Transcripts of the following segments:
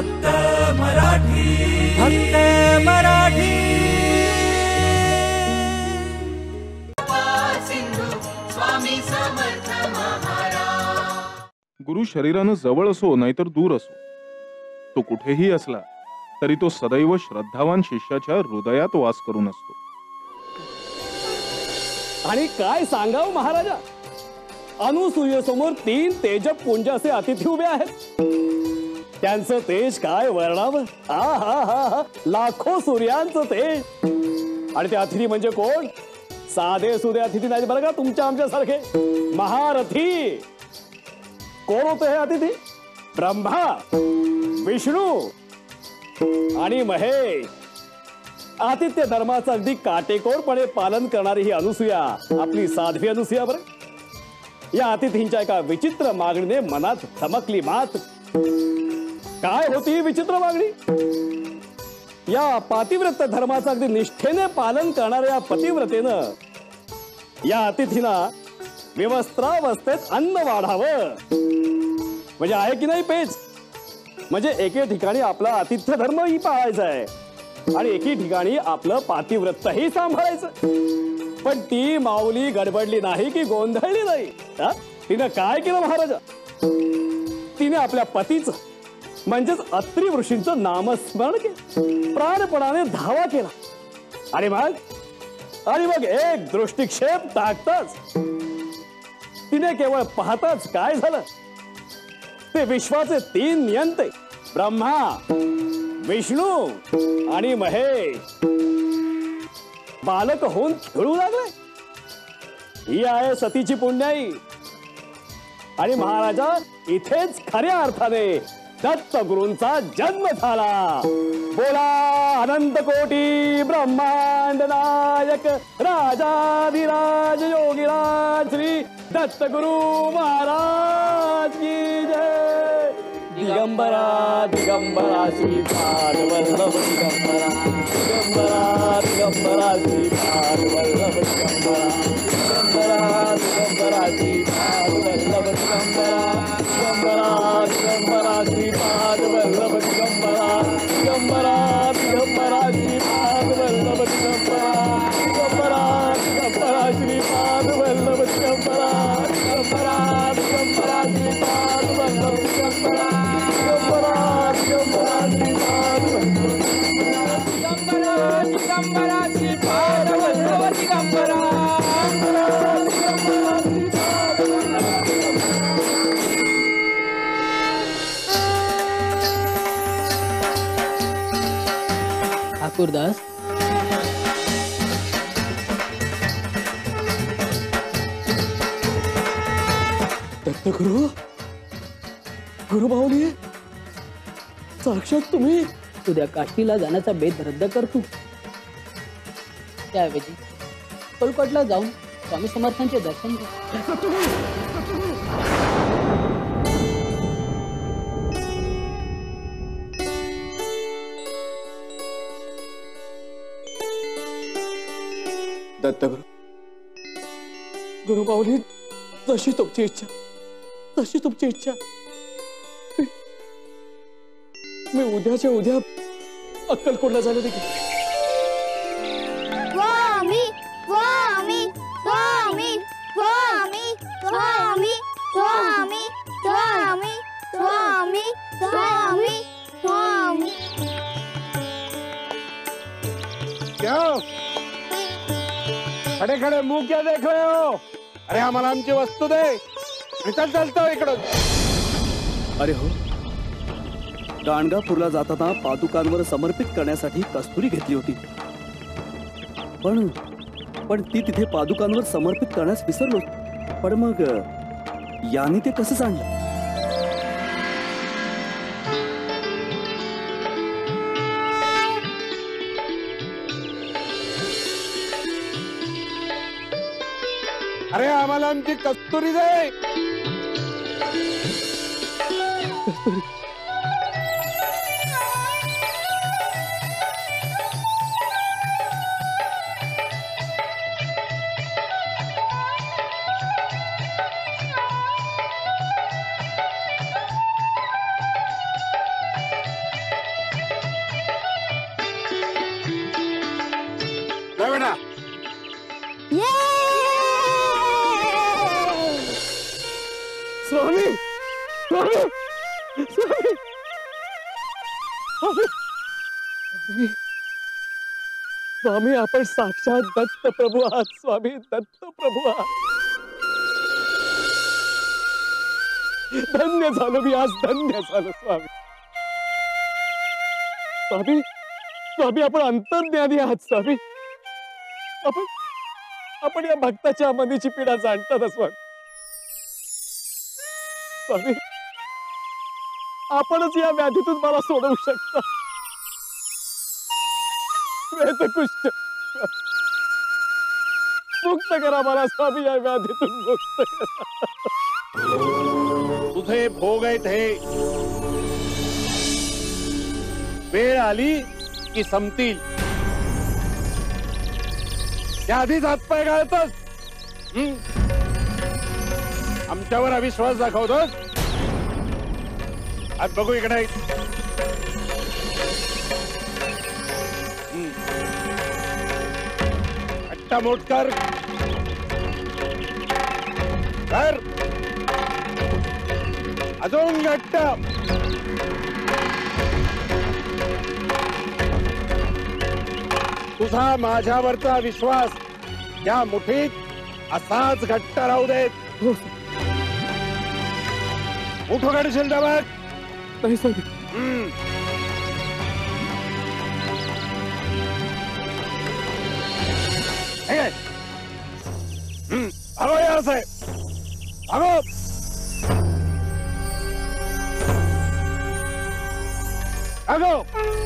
फक्त मराठी, फक्त मराठी। स्वामी समर्थ महाराज। गुरु शरीरानं जवळ असो नाहीतर दूर असो, तो कुठेही असला तरी तो सदैव श्रद्धावान शिष्याच्या हृदयात वास करून असतो। आणि काय सांगाव महाराजा, अनुसूयेसमोर 3 तेजपुंज असे अतिथी उभे आहेत। त्यांचं तेज काय वर्णावं, हा लाखो सूर्यांचं तेज। आणि ते अतिथी म्हणजे कोण? साधे सुधे अतिथी नाही बरं का, तुमच्या आमच्या सारखे महारथी। कोण होते हे अतिथी? ब्रह्मा, विष्णू आणि महेश। आतिथ्य धर्माचं अगदी काटेकोरपणे पालन करणारी ही अनुसूया, आपली साध्वी अनुसूया बरं। या अतिथींच्या एका विचित्र मागणीने मनात चमकली मात। काय होती ही विचित्र मागणी? या पातिव्रत्य धर्माचं अगदी निष्ठेने पालन करणाऱ्या पतिव्रतेनं या अतिथींना विवस्त्रावस्थेत अन्न वाढावं, म्हणजे आहे की नाही पेच? म्हणजे एके ठिकाणी आपला आतिथ्य धर्मही पाळायचा आहे आणि एके ठिकाणी आपलं पातिव्रत्यही सांभाळायचं। पण ती माऊली गडबडली नाही की गोंधळली नाही। तिनं काय केलं महाराजा? तिने आपल्या पतीचं म्हणजेच अत्री ऋषींचं नामस्मरण केलं, प्राणपणाने धावा केला। आणि मग एक दृष्टिक्षेप टाकताच तिने केवळ पाहताच काय झालं, ते विश्वाचे 3 नियंते ब्रह्मा, विष्णू आणि महेश बालक होऊन खेळू लागले। ही आहे सतीची पुण्याई। आणि महाराजा, इथेच खऱ्या अर्थाने दत्त गुरूंचा जन्म झाला। बोला अनंत कोटी ब्रह्मांड नायक राजाधिराज योगीराज श्री दत्त गुरु महाराज की जय। दिगंबरा दिगंबरा श्रीपाद वल्लभ दिगंबरा, दिगंबरा दिगंबरा श्रीपाद वल्लभ दिगंबरा, दिगंबरा दिगंबरा श्रीपाद वल्लभ दिगंबरा, दिगंबरा दिगंबरा श्रीपाद वल्लभ दिगंबरा, दिगंबरा दिगंबरा श्रीपाद वल्लभ दिगंबरा, दिगंबरा दिगंबरा श्रीपाद वल्लभ दिगंबरा, दिगंबरा दिगंबरा श्रीपाद वल्लभ दिगंबरा, दिगंबरा दिगंबरा श्रीपाद दिगंबरा श्रीपाद वल्लभ दिगंबरा। ठाकुरदास, दत्तगुरु, गुरुभाऊनी साक्षात तुम्ही। उद्या काशीला जाण्याचा बेत रद्द कर तू। त्याऐवजी कोलकोटला जाऊन स्वामी समर्थांचे दर्शन घे। दत्तगुरु, गुरुभाऊनी जशी तुमची इच्छा, तशी तुमची इच्छा। मी उद्याच्या उद्या अक्कलकोटला जाणार आहे। स्वामी स्वामी स्वामी स्वामी स्वामी स्वामी स्वामी स्वामी स्वामी स्वामी। क्या खड़े खड़े मुंह क्या देख रहे हो? अरे आम्हाला आमची वस्तू दे। चल चलतो इकडं। अरे हो, गाणगापूरला जाताना पादुकांवर समर्पित करण्यासाठी कस्तुरी घेतली होती, पण ती तिथे पादुकांवर समर्पित करण्यास विसरलो। पण मग याने ते कसं जाणलं? अरे आम्हाला आमची कस्तुरी दे। स्वामी स्वामी स्वामी स्वामी आपण साक्षात दत्त प्रभू आहात स्वामी दत्त प्रभू आहात धन्य झालो मी आज धन्य झालो स्वामी स्वामी स्वामी आपण अंतर्ज्ञानी आहात स्वामी आपण या भक्ताच्या मनीची पीडा जाणतात स्वामी स्वामी आपणच या व्याधीतून मला सोडवू शकता श्वेतकुष्ठ मुक्त करा मला स्वामी या व्याधीतून मुक्त करा तुझे भोग आहेत हे वेळ आली की संपतील त्याआधीच हातपाय घालतोस आमच्यावर अविश्वास दाखवतोस आज बघू इकडे अट्टा मोठ कर अजून घट्ट तुझा माझ्यावरचा विश्वास या मुठीत असाच घट्ट राहू देत उठो काढशील दाबात नाही स्वामी भागो यहाँ से भागो भागो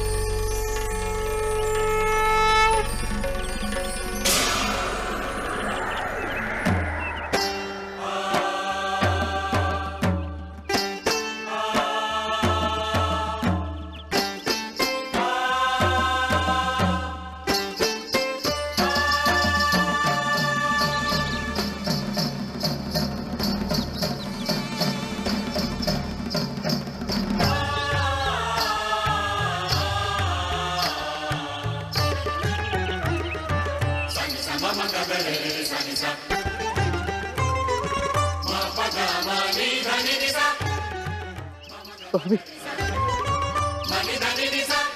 स्वामी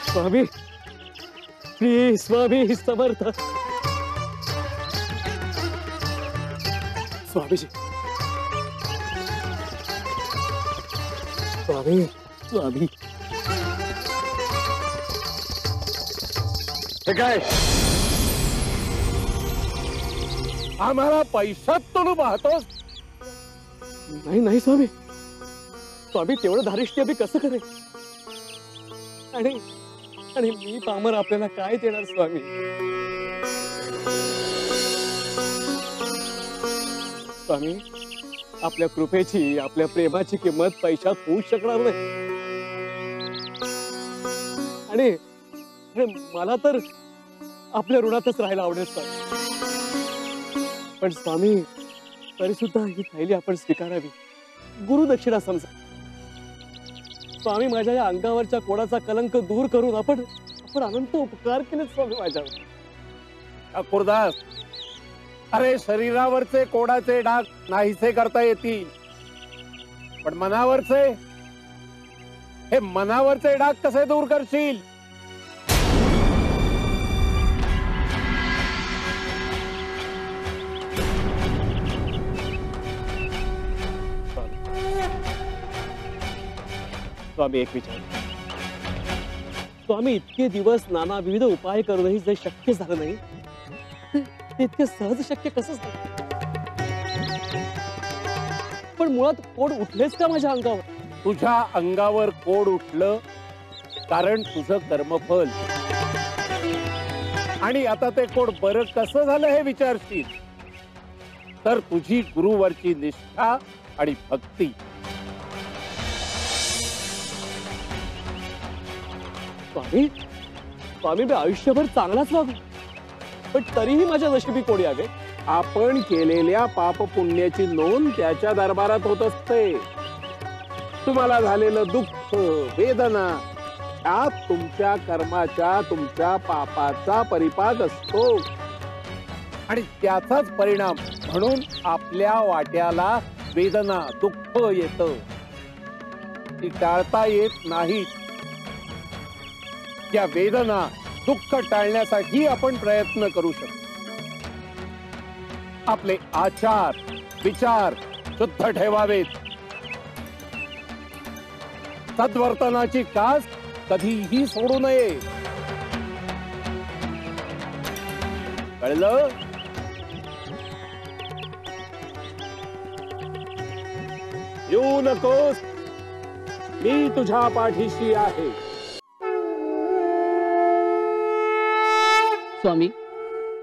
स्वामी श्री स्वामी समर्थ स्वामीजी स्वामी स्वामी काय आम्हाला पैशात तोडू पाहतोस नाही नाही स्वामी स्वामी तेवढं धारिष्ट्य मी कसं करेन आणि आणि मी पामर आपल्याला काय देणार स्वामी स्वामी आपल्या कृपेची आपल्या प्रेमाची किंमत पैशात होऊ शकणार नाही आणि मला तर आपल्या ऋणातच राहायला आवडेल स्वामी पण स्वामी तरी सुद्धा ही थैली आपण स्वीकारावी गुरुदक्षिणा समजा स्वामी माझ्या या अंगावरच्या कोडाचा कलंक दूर करून आपण अनंत उपकार केले स्वामी माझ्यावर ठाकूरदास अरे शरीरावरचे कोडाचे डाग नाहीसे करता येतील पण मनावरचे हे मनावरचे डाग कसे दूर करशील स्वामी एक विचार स्वामी इतके दिवस नाना विविध उपाय करूनही जे शक्य झालं नाही ते इतके सहज शक्य कसं पण मुळात कोड उठलेच का माझ्या अंगावर तुझ्या अंगावर कोड उठलं कारण तुझं कर्मफल आणि आता ते कोड बरं कसं झालं हे विचारशील तर तुझी गुरुवरची निष्ठा आणि भक्ती स्वामी स्वामी मी आयुष्यभर चांगलाच वागू पण तरीही माझ्या नशिबी कोडी आले आपण केलेल्या पाप पुण्याची नोंद त्याच्या दरबारात होत असते तुम्हाला झालेलं दुःख वेदना त्यात तुमच्या कर्माच्या तुमच्या पापाचा परिपाक असतो आणि त्याचाच परिणाम म्हणून आपल्या वाट्याला वेदना दुःख येतं ती टाळता येत नाहीत. त्या वेदना दुःख टाळण्यासाठी आपण प्रयत्न करू शकतो. आपले आचार विचार शुद्ध ठेवावेत. सद्वर्तनाची कास कधीही सोडू नये. कळलं? येऊ नकोस, मी तुझ्या पाठीशी आहे. स्वामी,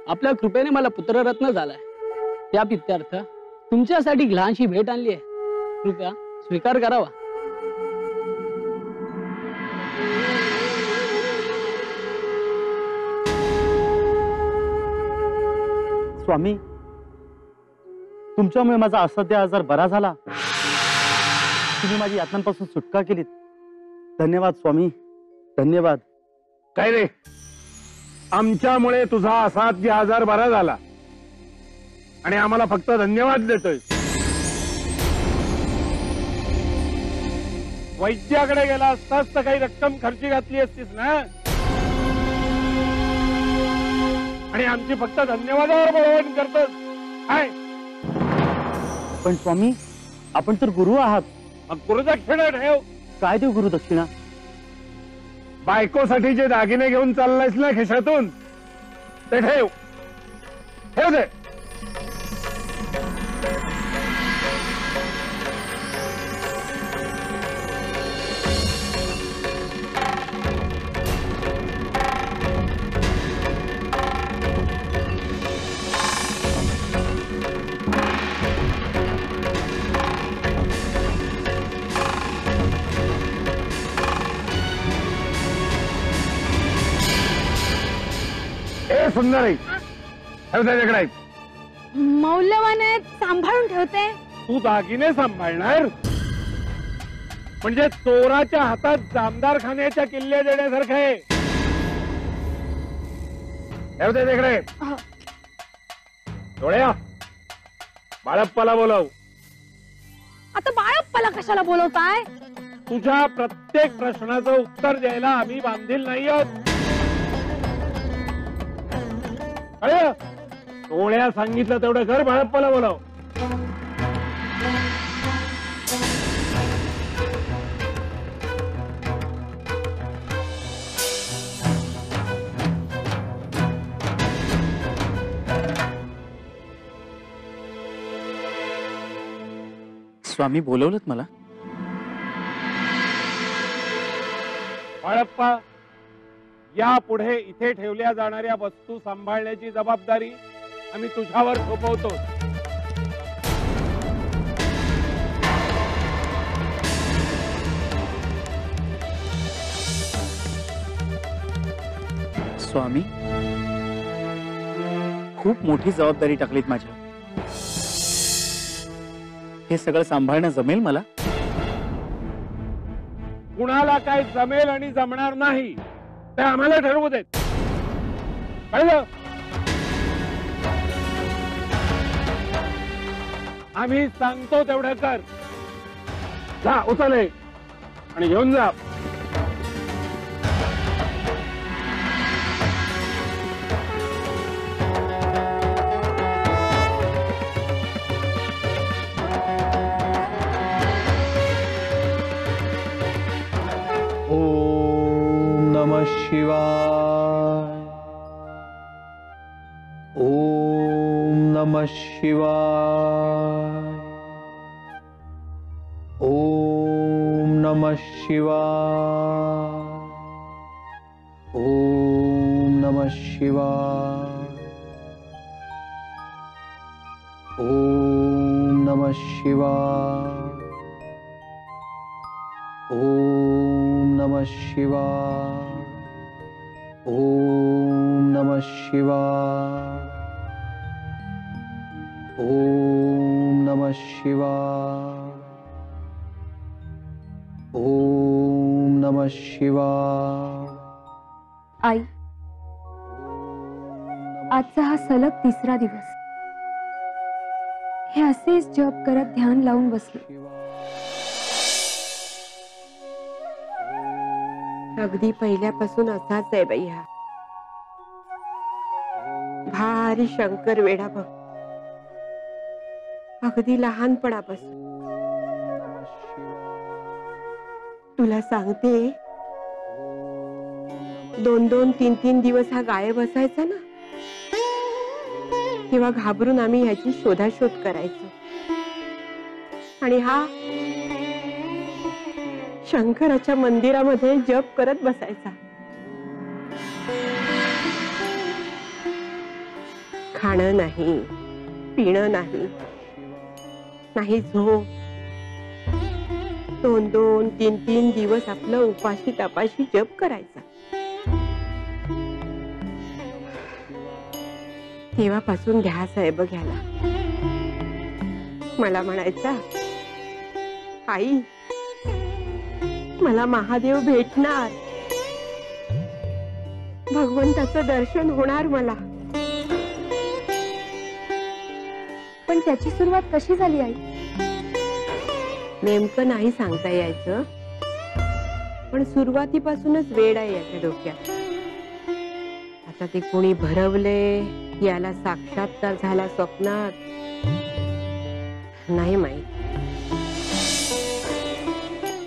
आपल्या कृपेने मला पुत्ररत्न झालाय. त्या पित्यार्थ तुमच्यासाठी लहानशी भेट आणली आहे. कृपया स्वीकार करावा. स्वामी, तुमच्यामुळे माझा असह्य आजार बरा झाला. तुम्ही माझी यातनांपासून सुटका केलीत. धन्यवाद स्वामी, धन्यवाद. काय रे, आमच्यामुळे तुझा असाध्य आजार बरा झाला आणि आम्हाला फक्त धन्यवाद देतोय. वैद्याकडे गेला असतास तर काही रक्कम खर्ची घातली असतीस ना, आणि आमची फक्त धन्यवादावर बोलवण करतोस काय? पण स्वामी, आपण तर गुरु आहात. मग गुरुदक्षिणा ठेव. काय देऊ गुरुदक्षिणा? बायकोसाठी जे दागिने घेऊन चाललायस ना खिशातून, ते ठेव. ठेव दे. सुंदर त्याच्याकडे मौल्यवान आहेत, सांभाळून ठेवते. तू दागिने सांभाळणार म्हणजे चोराच्या हातात जामदार खाण्याच्या किल्ले देण्यासारखं आहे. ठेवते तिकडे. डोळ्या, बाळप्पाला बोलव. आता बाळप्पाला कशाला बोलवताय? तुझ्या प्रत्येक प्रश्नाचं उत्तर द्यायला आम्ही बांधील नाही आहोत. डोळ्या सांगितलं तेवढं कर. बाळप्पाला बोलव. स्वामी बोलवलत मला? बाळप्पा, यापुढे इथे ठेवल्या जाणाऱ्या वस्तू सांभाळण्याची जबाबदारी आम्ही तुझ्यावर सोपवतो. स्वामी, खूप मोठी जबाबदारी टाकलीत माझ्या. हे सगळं सांभाळणं जमेल मला? कुणाला काय जमेल आणि जमणार नाही ते आम्हाला ठरवू देत. कळलं? आम्ही सांगतो तेवढं कर. जा, उचले आणि घेऊन जा. ओम नमः शिवाय. ओम नमः शिवाय. ओम नमः शिवाय. ओम नमः शिवाय. ओम नमः शिवाय. ओम नमः शिवाय. ओम नमः शिवाय. ओम नमः शिवाय. ओम नमः शिवाय. आई, आजचा हा सलग तिसरा दिवस. हे असेच जप करत ध्यान लावून बसले. अगदी पहिल्यापासून असाच आहे बाई हा. भारी शंकर वेडा बघ. अगदी लहानपणापासून. तुला सांगते, 2-2, 3-3 दिवस हा गायब असायचा ना, तेव्हा घाबरून आम्ही ह्याची शोधाशोध करायचो. आणि हा शंकराच्या मंदिरामध्ये जप करत बसायचा. खाणं नाही, पिणं नाही, नाही झोप. 2-2, 3-3 दिवस आपलं उपाशी तापाशी जप करायचा. तेव्हापासून ध्यास आहे बघ ह्याला. मला म्हणायचा, आई मला महादेव भेटणार, भगवंताचं दर्शन होणार मला. पण त्याची सुरुवात कशी झाली आई? नेमकं नाही सांगता यायचं, पण सुरुवातीपासूनच वेड आहे याच्या डोक्यात. आता ते कोणी भरवले, याला साक्षात्कार झाला स्वप्नात, नाही माहित.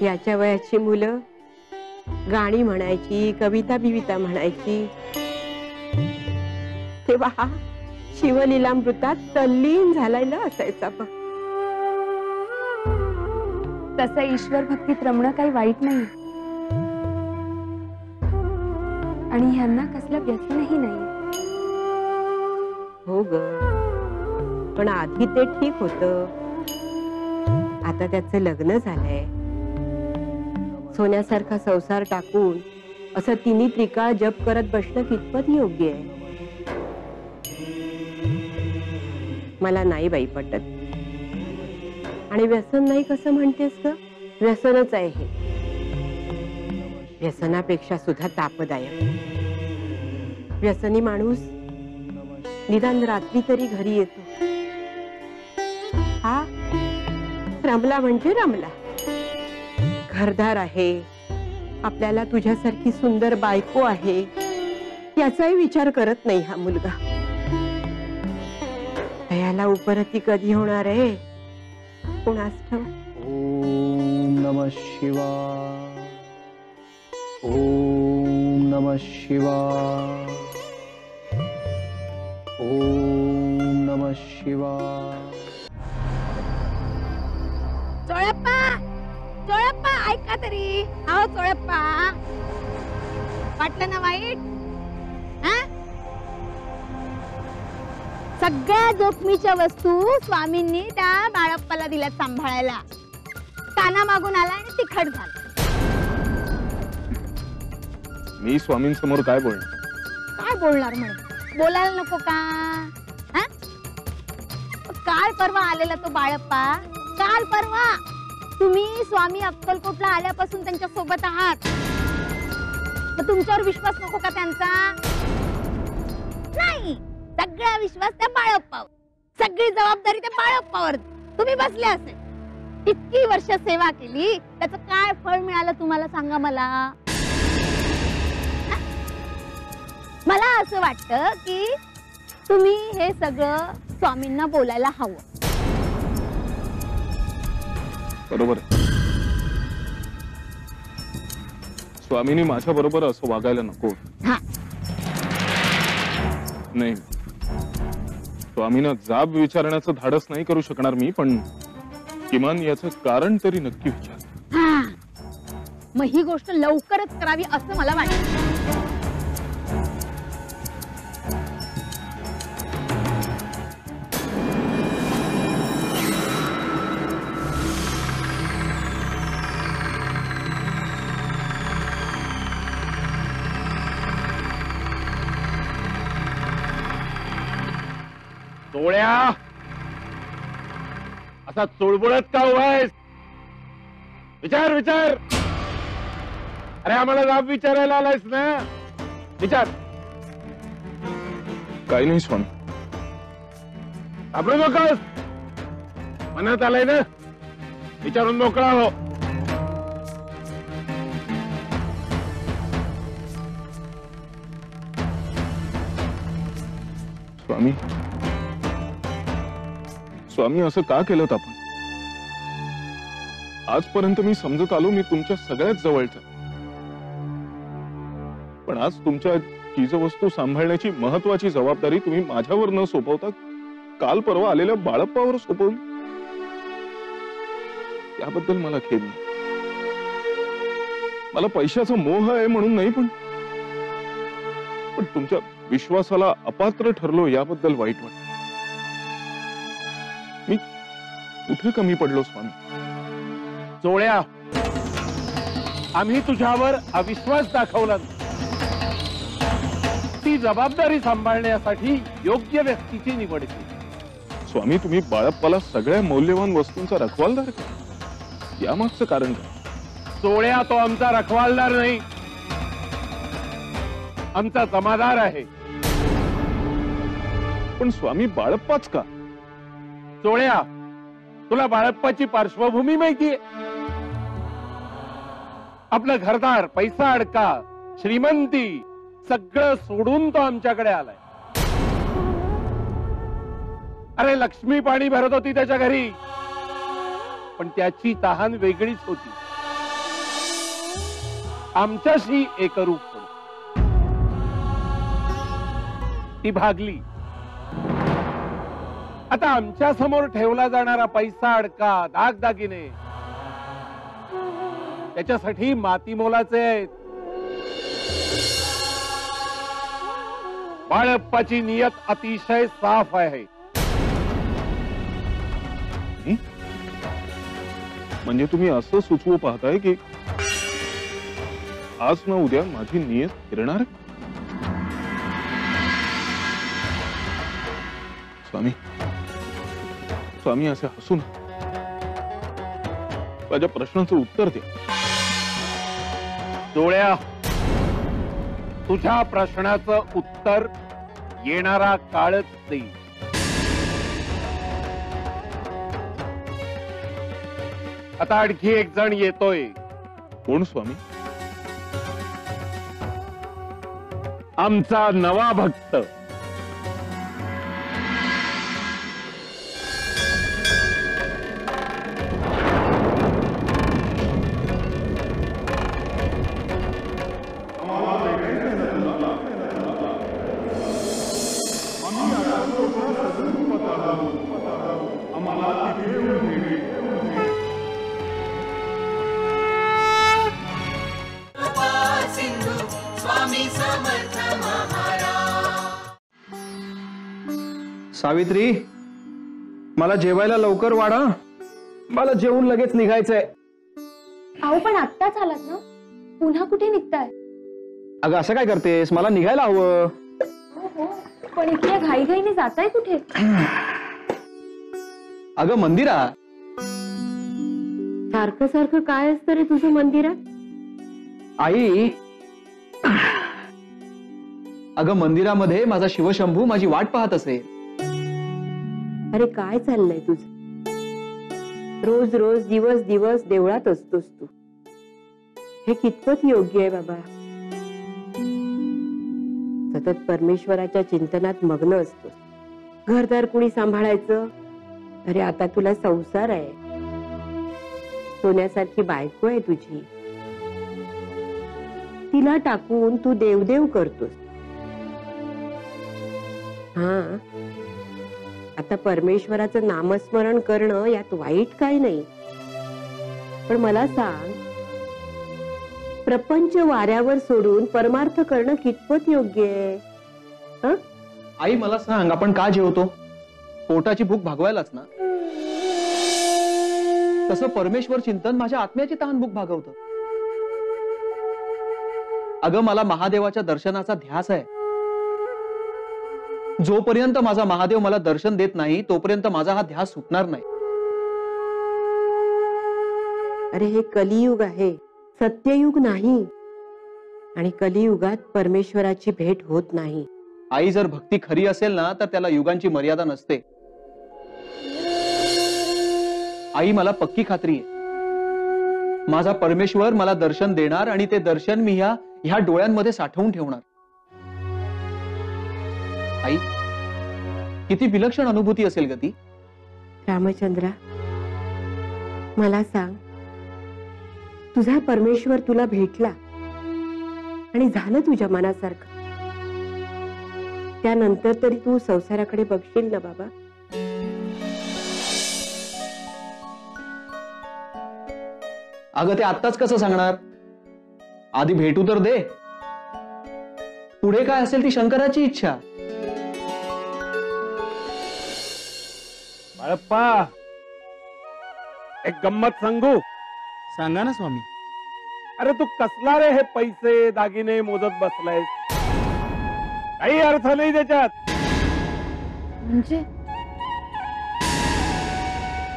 याच्या वयाची मुलं गाणी म्हणायची, कविता बिविता म्हणायची, तेव्हा हा शिवलीलामृतात तल्लीन झालेला असायचा बघ. तसं ईश्वर भक्तीत रमणं काही वाईट नाही, आणि ह्यांना कसलं व्यसनही नाही. हो ग, पण आधी ते ठीक होतं. आता त्याचं लग्न झालंय. सोन्यासारखा संसार टाकून असं तिन्ही त्रिकाळ जप करत बसणं कितपत योग्य आहे? मला नाही बाई पटत. आणि व्यसन नाही कसं म्हणतेस ग? व्यसनच आहे हे. व्यसनापेक्षा सुद्धा तापदायक. व्यसनी माणूस निदान रात्री तरी घरी येतो. हा रमला म्हणजे रमला. घरदार आहे, आपल्याला तुझ्यासारखी सुंदर बायको आहे, याचाही विचार करत नाही हा मुलगा. दयाला उपरती कधी होणार आहे कोणास ठाऊक. ओम नमः शिवाय. ओम नमः शिवाय. ओम नमः शिवाय. चोळप्पा, चोळप्पा, ऐका तरी. अहो चोळप्पा, वाटलं ना वाईट? सगळ्या जोखमीच्या वस्तू स्वामींनी त्या बाळप्पाला दिल्यात सांभाळायला. काना मागून आला आणि तिखट झाला. मी स्वामींसमोर काय बोलणार? काय बोलणार म्हणे? बोलायला नको का? हा? काल परवा आलेला तो बाळप्पा, काल परवा. तुम्ही स्वामी अक्कलकोटला आल्यापासून त्यांच्या सोबत आहात. मग तुमच्यावर विश्वास नको का त्यांचा? नाही, सगळा विश्वास त्या बाळप्पावर, सगळी जबाबदारी त्या बाळप्पावर तुम्ही बसले असेल. इतकी वर्ष सेवा केली, त्याचं काय फळ मिळालं तुम्हाला सांगा मला. मला असं वाटतं की तुम्ही हे सगळं स्वामींना बोलायला हवं. बरोबर आहे. स्वामींनी माझ्या बरोबर असं वागायला नको. नाही, स्वामींना जाब विचारण्याचं धाडस नाही करू शकणार मी, पण किमान याचं कारण तरी नक्की विचार. मग ही गोष्ट लवकरच करावी असं मला वाटतं. डोळ्या असा चुळबुळत का उभायस? विचार विचार. अरे आम्हाला जाब विचारायला आलायस ना, विचार. काही नाही स्वामी. घाबरू नकोस. मनात आलंय ना? विचारून मोकळा हो. स्वामी, स्वामी असं का केलं आपण? आजपर्यंत मी समजत आलो मी तुमच्या सगळ्यात जवळचा, पण आज तुमच्या चीजवस्तू सांभाळण्याची महत्वाची जबाबदारी तुम्ही माझ्यावर न सोपवता काल परवा आलेल्या बाळप्पावर सोपवली. त्याबद्दल मला खेद नाही. मला पैशाचा मोह आहे म्हणून नाही, पण तुमच्या विश्वासाला अपात्र ठरलो याबद्दल वाईट वाटत. मी कुठे कमी पडलो स्वामी? चोळ्या, आम्ही तुझ्यावर अविश्वास दाखवला. ती जबाबदारी सांभाळण्यासाठी योग्य व्यक्तीची निवड केली. स्वामी, तुम्ही बाळप्पाला सगळ्या मौल्यवान वस्तूंचा रखवालदार का? यामागचं कारण काय? चोळ्या, तो आमचा रखवालदार नाही, आमचा जमादार आहे. पण स्वामी, बाळप्पाच का? चोळ्या, तुला बाळप्पाची पार्श्वभूमी माहितीये? आपलं घरदार, पैसा अडका, श्रीमंती सगळं सोडून तो आमच्याकडे आलाय. अरे, लक्ष्मी पाणी भरत होती त्याच्या घरी, पण त्याची तहान वेगळीच होती. आमच्याशी एकरूप होती. ती भागली. आता आमच्या समोर ठेवला जाणारा पैसा अडका, दागदागिने त्याच्यासाठी माती मोलाचे आहेत. बाळप्पाची नियत अतिशय साफ आहे. म्हणजे तुम्ही असं सुचवू पाहताय की आज ना उद्या माझी नियत फिरणार? स्वामी, स्वामी, असे हसू नका. माझ्या प्रश्नाचं उत्तर द्या. डोळ्या, तुझ्या प्रश्नाचं उत्तर येणारा काळच देईल. आता आणखी एक जण येतोय. कोण स्वामी? आमचा नवा भक्त. सिंधू स्वामी समर्थ महाराज. सावित्री, मला जेवायला लवकर वाढा. मला जेवून लगेच निघायचंय. अहो, पण आत्ताच आलात ना, पुन्हा कुठे निघताय? अगं, असं काय करतेस? मला निघायला हवं. हो, पण इतक्या घाईघाईने जाताय कुठे? अगं, मंदिरात. सारखं सारखं काय असतं रे तुझं मंदिरात? आई, अगं, मंदिरामध्ये माझा शिवशंभू माझी वाट पाहत असेल. अरे, काय चाललंय तुझं? रोज रोज दिवस दिवस देवळात असतोस तू. हे कितपत योग्य आहे बाबा? सतत परमेश्वराच्या चिंतनात मग्न असतोस. घरदार कुणी सांभाळायचं? अरे, आता तुला संसार आहे. सोन्यासारखी बायको आहे तुझी. तिला टाकून तू देवदेव करतोस. हा, आता परमेश्वराचं नामस्मरण करणं यात वाईट काही नाही. पण मला सांग, प्रपंच वाऱ्यावर सोडून परमार्थ करणं कितपत योग्य आहे? आई, मला सांग, आपण का जेवतो? पोटाची भूक भागवायलाच ना. तसं परमेश्वर चिंतन माझ्या आत्म्याची तहान भूक भागवतं. अगं, मला महादेवाच्या दर्शनाचा ध्यास आहे. जोपर्यंत माझा महादेव मला दर्शन देत नाही तोपर्यंत माझा हा ध्यास सुटणार नाही. अरे, हे कलियुग आहे, सत्ययुग नाही. आणि कलियुगात परमेश्वराची भेट होत नाही. आई, जर भक्ती खरी असेल ना तर त्याला युगांची मर्यादा नसते. आई मला पक्की खात्री आहे, माझा परमेश्वर मला दर्शन देणार आणि ते दर्शन मी ह्या डोळ्यांमध्ये साठवून ठेवणार. आई, किती विलक्षण अनुभूती असेल ग ती. रामचंद्रा, मला सांग, तुझा परमेश्वर तुला भेटला आणि झालं तुझ्या मनासारखं, त्यानंतर तरी तू संसाराकडे बघशील ना बाबा? अगं ते आत्ताच कसं सांगणार, आधी भेटू तर दे. पुढे काय असेल ती शंकराची इच्छा. बाळप्पा, एक गंमत सांगू? सांगा ना स्वामी. अरे तू कसला रे हे पैसे दागिने मोजत बसलायस? काही अर्थ नाही त्याच्यात. म्हणजे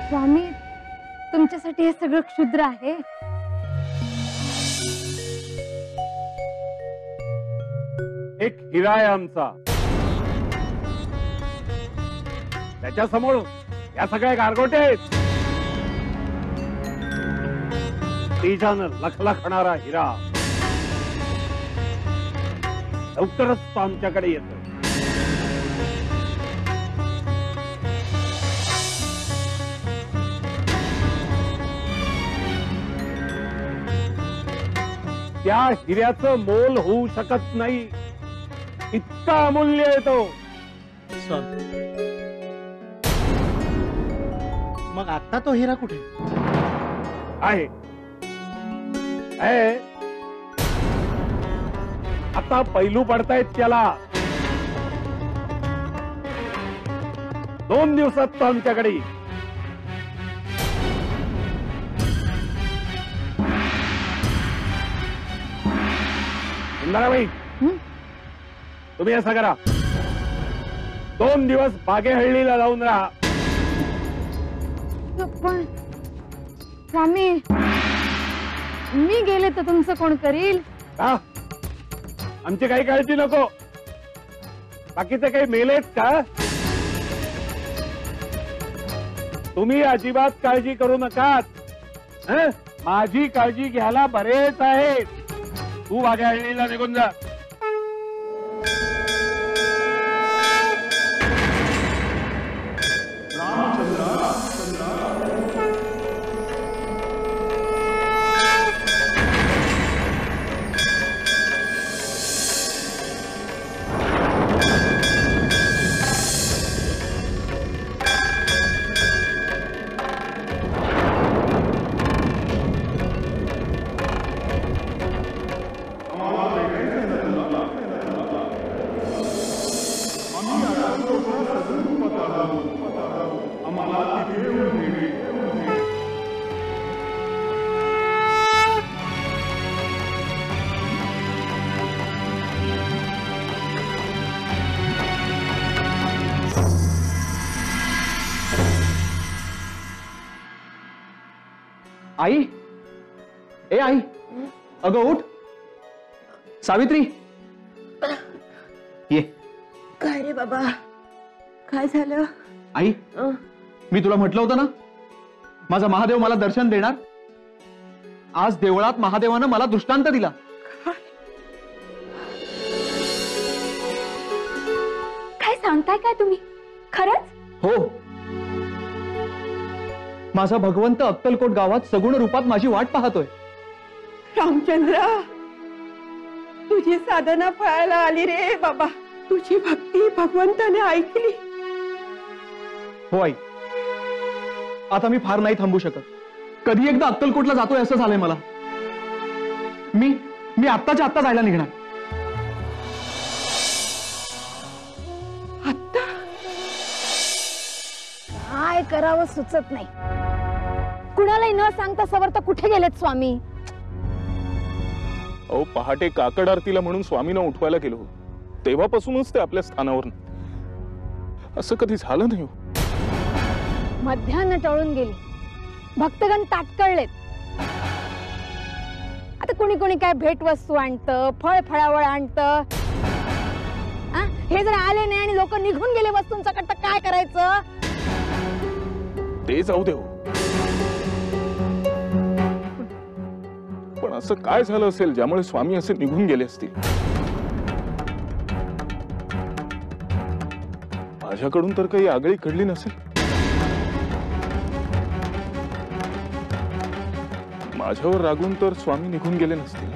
स्वामी, तुमच्यासाठी हे सगळं क्षुद्र आहे? एक हिरा आहे आमचा, त्याच्या समोर या सगळ्या गारगोटे आहेत. तेजानं लखलखणारा हिरा लवकरच तो आमच्याकडे येतो. त्या हिऱ्याचं मोल होऊ शकत नाही, इतका अमूल्य येतो. मग आता तो हिरा कुठे आहे? आता पैलू पडतायत त्याला. 2 दिवसात तो आमच्याकडे येईल. इंदिराबाई, तुम्ही असं करा, 2 दिवस बागेहळ्ळीला जाऊन राहा. पण स्वामी, मी गेले तर तुमचं कोण करील? का? आमची काही काळजी नको. बाकीचे काही मेलेत का? तुम्ही अजिबात काळजी करू नका. माझी काळजी घ्यायला बरेच आहेत. तू बागेहळ्ळीला निघून जा. आई, ए आई, अगं उठ. सावित्री, ये. काय रे बाबा, काय झालं? आई, मी तुला म्हटलं होतं ना, माझा महादेव मला दर्शन देणार. आज देवळात महादेवानं मला दृष्टांत दिला. काय सांगताय काय तुम्ही? खरंच? हो, माझा भगवंत अक्कलकोट गावात सगुण रूपात माझी वाट पाहतोय. रामचंद्रा, तुझी साधना फळायला आली रे बाबा. तुझी भक्ती भगवंताने ऐकली. हो आई, आता मी फार नाही थांबू शकत. कधी एकदा अक्कलकोटला जातोय असं झालंय मला. मी आत्ताच्या आत्ता जायला निघणार. आत्ता? काय करावं सुचत नाही. कुणालाही न सांगता सवर्त कुठे गेलेत स्वामी? अहो, पहाटे काकड आरतीला म्हणून स्वामींना उठवायला गेलो, तेव्हापासूनच ते आपल्या स्थानावर. असं कधी झालं नाही. मध्यान्ह टळून गेली, भक्तगण ताटकळलेत. आता कुणी कुणी काय भेट वस्तू आणतं, फळ फळावळ आणतं. हे जर आले नाही आणि लोक निघून गेले वस्तूंचा कट्टा, काय करायचं? ते जाऊ दे हो. असं काय झालं असेल ज्यामुळे स्वामी असे निघून गेले असतील? माझ्याकडून तर काही आगळी घडली नसेल. माझ्यावर रागून तर स्वामी निघून गेले नसतील.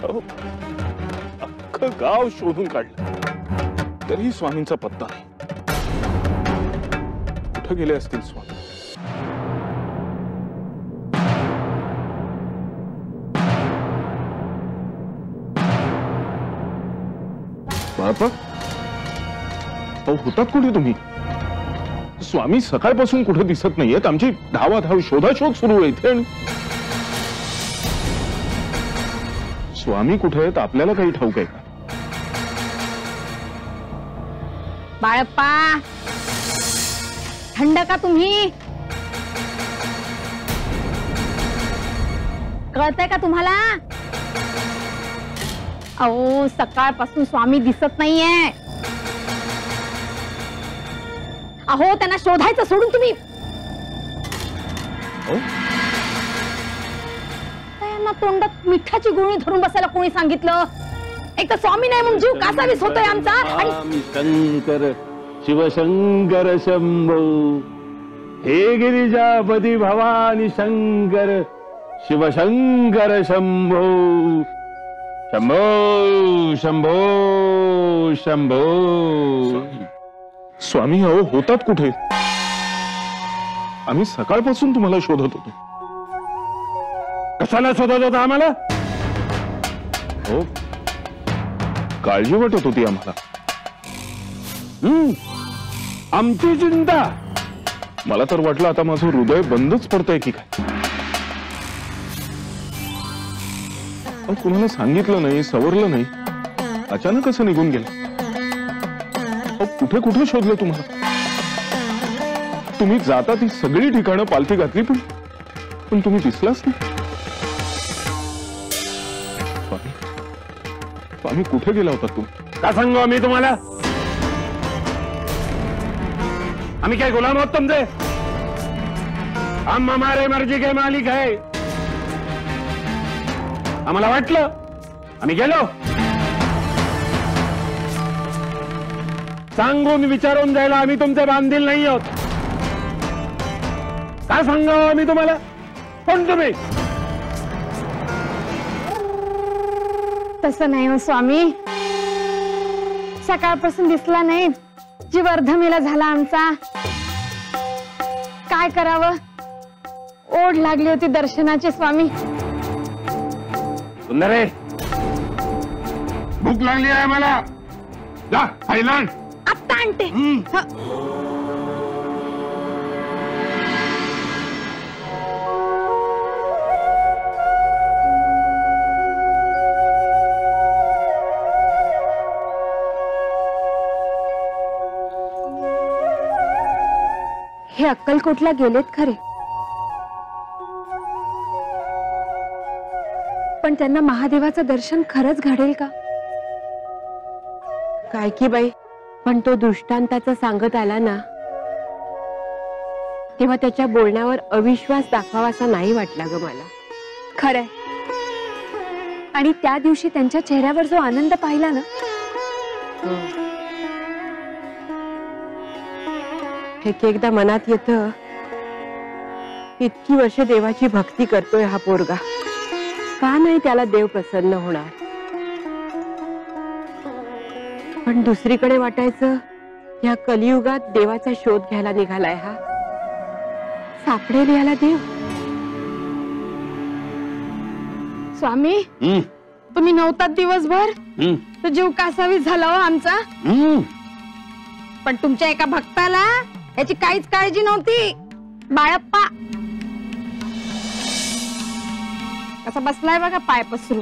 अहो, अख्खं गाव शोधून काढलं तरीही स्वामींचा पत्ता नाही. कुठे गेले असतील स्वामी? बापा, अहो, होतात कुठे तुम्ही? स्वामी सकाळपासून कुठे दिसत नाहीयेत. आमची धावाधाव शोधाशोध सुरू आहे इथे. आणि स्वामी कुठे आहेत आपल्याला काही ठाऊक आहे का? बाळप्पा, थंड का तुम्ही? कळतंय का तुम्हाला? अहो, सकाळपासून स्वामी दिसत नाहीये. अहो, त्यांना शोधायचं सोडून तुम्ही त्यांना तोंडात मिठाची गुळणी धरून बसायला कोणी सांगितलं? एक तर स्वामी नाही म्हणून जीव कासावीस होतोय आमचा. आणि शंकर शिवशंकर शंभो, हे गिरिजापती भवानी शंकर शिवशंकर शंभो, शंभो शंभो शंभो. स्वामी अहो, होतात कुठे? आम्ही सकाळपासून तुम्हाला शोधत होतो. कशाला शोधत होता आम्हाला? हो, काळजी वाटत होती आम्हाला. आमची चिंता? मला तर वाटलं आता माझं हृदय बंदच पडतंय की काय. पण कुणाला सांगितलं नाही, सवरलं नाही, अचानक असं निघून गेलं. कुठे कुठे शोधलं तुम्हाला? तुम्ही जाता ती सगळी ठिकाणं पालथी घातली, पण तुम्ही दिसलाच नाही. स्वामी कुठे गेला होता तुम्ही? का सांगू आम्ही तुम्हाला? आम्ही काय गुलाम आहोत तुमचे? हम हमारे मर्जी के मालिक है. आम्हाला वाटलं, आम्ही गेलो. सांगून विचारून जायला आम्ही तुमचे बांधील नाही आहोत. काय सांगावं आम्ही तुम्हाला? कोण तुम्ही? तसं नाही हो स्वामी. सकाळपासून दिसला नाही, जीव अर्धमेला झाला आमचा. काय करावं? ओढ लागली होती दर्शनाची स्वामी. सुंदरे, भूक लागली आहे मला. जा खायला आण. आत्ता आणते. हे अक्कलकोटला गेलेत खरे, पण त्यांना महादेवाचं दर्शन खरंच घडेल का? काय की बाई, पण तो दृष्टांताचा सांगत आला ना, तेव्हा त्याच्या बोलण्यावर अविश्वास दाखवावासा नाही वाटला ग मला. खरंय. आणि त्या दिवशी त्यांच्या चेहऱ्यावर जो आनंद पाहिला ना, एक एकदा मनात येतं, इतकी वर्ष देवाची भक्ती करतोय हा पोरगा, का नाही त्याला देव प्रसन्न होणार? पण दुसरीकडे वाटायचं, या कलियुगात देवाचा शोध घ्यायला निघालाय हा, सापडेल याला देव. स्वामी, तुम्ही नव्हतात दिवसभर, तर जीव कासावीस झाला हो आमचा. पण तुमच्या एका भक्ताला याची काहीच काळजी नव्हती. बाळप्पा कसा बसलाय बघा, पाय पसरू.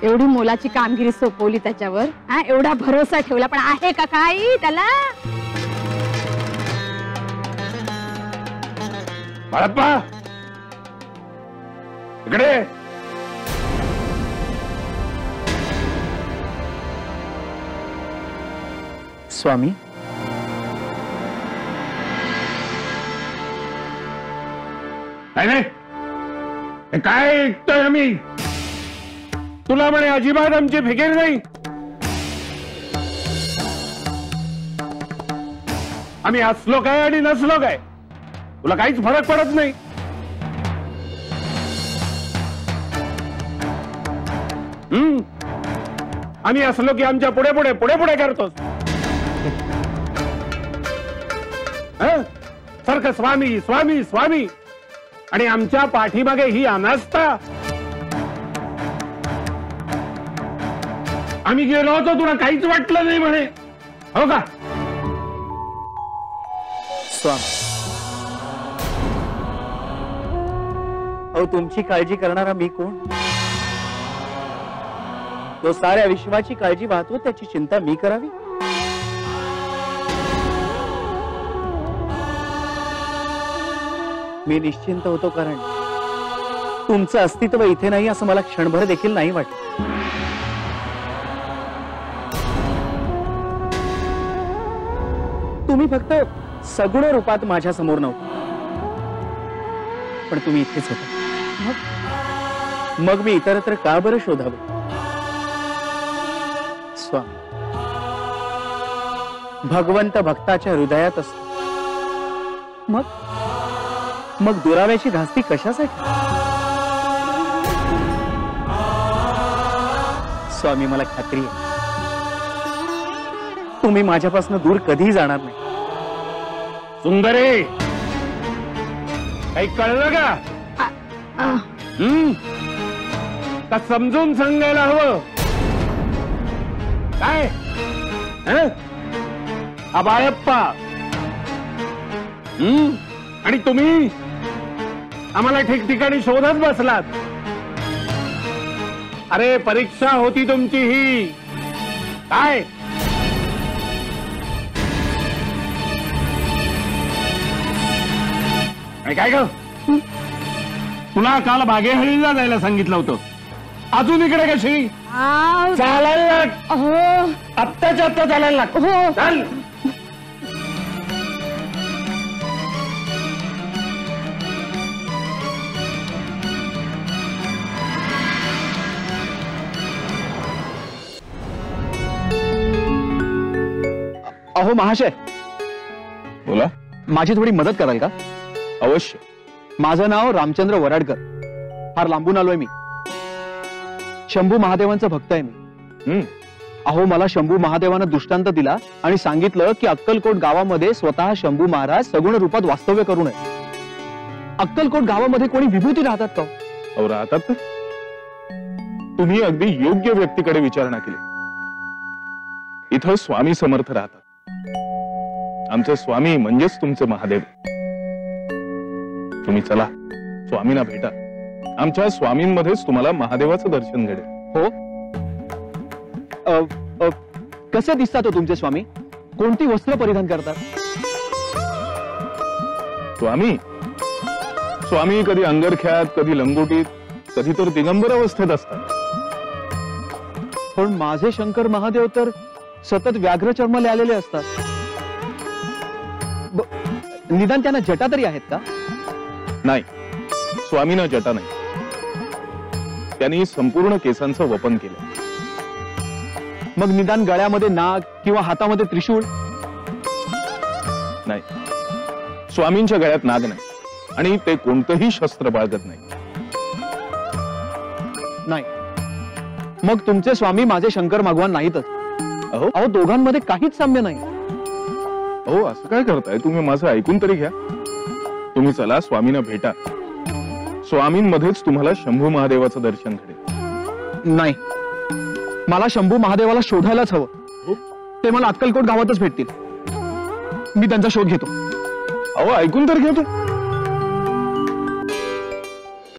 एवढी मोलाची कामगिरी सोपवली त्याच्यावर, एवढा भरोसा ठेवला, पण आहे का काही त्याला? बाळप्पा, इकडे. स्वामी, नाही हे काय ऐकतोय आम्ही? तुला म्हणे अजिबात आमची फिकीर नाही. आम्ही असलो काय आणि नसलो काय तुला काहीच फरक पडत नाही. आम्ही असलो की आमच्या पुढे पुढे पुढे पुढे करतोस. सारखं स्वामी स्वामी स्वामी आणि आमच्या पाठीमागे ही अनास्था. आम्ही गेलो होतो तुला काहीच वाटलं नाही म्हणे, हो का? स्वामी, अहो तुमची काळजी करणारा मी कोण? तो साऱ्या विश्वाची काळजी वाहतो, त्याची चिंता मी करावी? मी निश्चिंत होतो कारण तुमचं अस्तित्व इथे नाही असं मला क्षणभर देखील नाही वाटत. तुम्ही फक्त सगुण रूपात माझ्या समोर नव्हते, पण तुम्ही इथेच होता. मग मी इतरत्र का बरं शोधावं? स्वामी, भगवंत भक्ताच्या हृदयात असतो. मग दुराव्याची धास्ती कशासाठी? स्वामी, मला खात्री आहे तुम्ही माझ्यापासून दूर कधीही जाणार नाही. सुंदरे, काही कळलं का? का समजून सांगायला हवं काय? बाळप्पा आणि तुम्ही आम्हाला ठिकठिकाणी शोधत बसलात. अरे परीक्षा होती तुमची ही. काय काय ग, तुला काल बागेहळीला जायला सांगितलं होतं, अजून इकडे कशी? चालायला आत्ताच्या आत्ता चालायला लाग. चाल. अहो महाशय, बोला. माझी थोडी मदत कराल का? अवश्य. माझं नाव रामचंद्र वराडकर. फार लांबून आलोय मी. शंभू महादेवांचा भक्त आहे मी. अहो, मला शंभू महादेवानं दृष्टांत दिला आणि सांगितलं की अक्कलकोट गावामध्ये स्वतः शंभू महाराज सगुण रूपात वास्तव्य करू नये. अक्कलकोट गावामध्ये कोणी विभूती राहतात का? अहो, राहतात. तुम्ही अगदी योग्य व्यक्तीकडे विचारणा केली. इथं स्वामी समर्थ राहतात. आमचे स्वामी म्हणजेच तुमचे महादेव. तुम्ही चला, स्वामींना भेटा. आमच्या स्वामींमध्येच तुम्हाला महादेवाचं दर्शन घडेल. हो. कसे दिसतात हो तुमचे स्वामी? कोणती वस्त्र परिधान करतात? स्वामी कधी अंगरख्यात, कधी लंगोटीत, कधी तर दिगंबर अवस्थेत असतात. पण माझे शंकर महादेव तर सतत व्याघ्र चर्मले आलेले असतात. निदान त्यांना जटा तरी आहेत का? नाही, स्वामींना जटा नाही. त्यांनी संपूर्ण केसांचं वपन केलं. मग निदान गळ्यामध्ये नाग किंवा हातामध्ये त्रिशूळ? नाही, स्वामींच्या गळ्यात नाग नाही आणि ते कोणतंही शस्त्र बाळगत नाही. नाही, मग तुमचे स्वामी माझे शंकर भगवान नाहीतच. अहो, दोघांमध्ये काहीच साम्य नाही. हो, असं काय करताय तुम्ही? माझं ऐकून तरी घ्या. तुम्ही चला, स्वामींना भेटा. स्वामींमध्येच तुम्हाला शंभू महादेवाचं दर्शन घडेल. नाही, मला शंभू महादेवाला शोधायलाच हवं. ते मला अक्कलकोट गावातच भेटतील. मी त्यांचा शोध घेतो. अहो, ऐकून तर घ्या तू.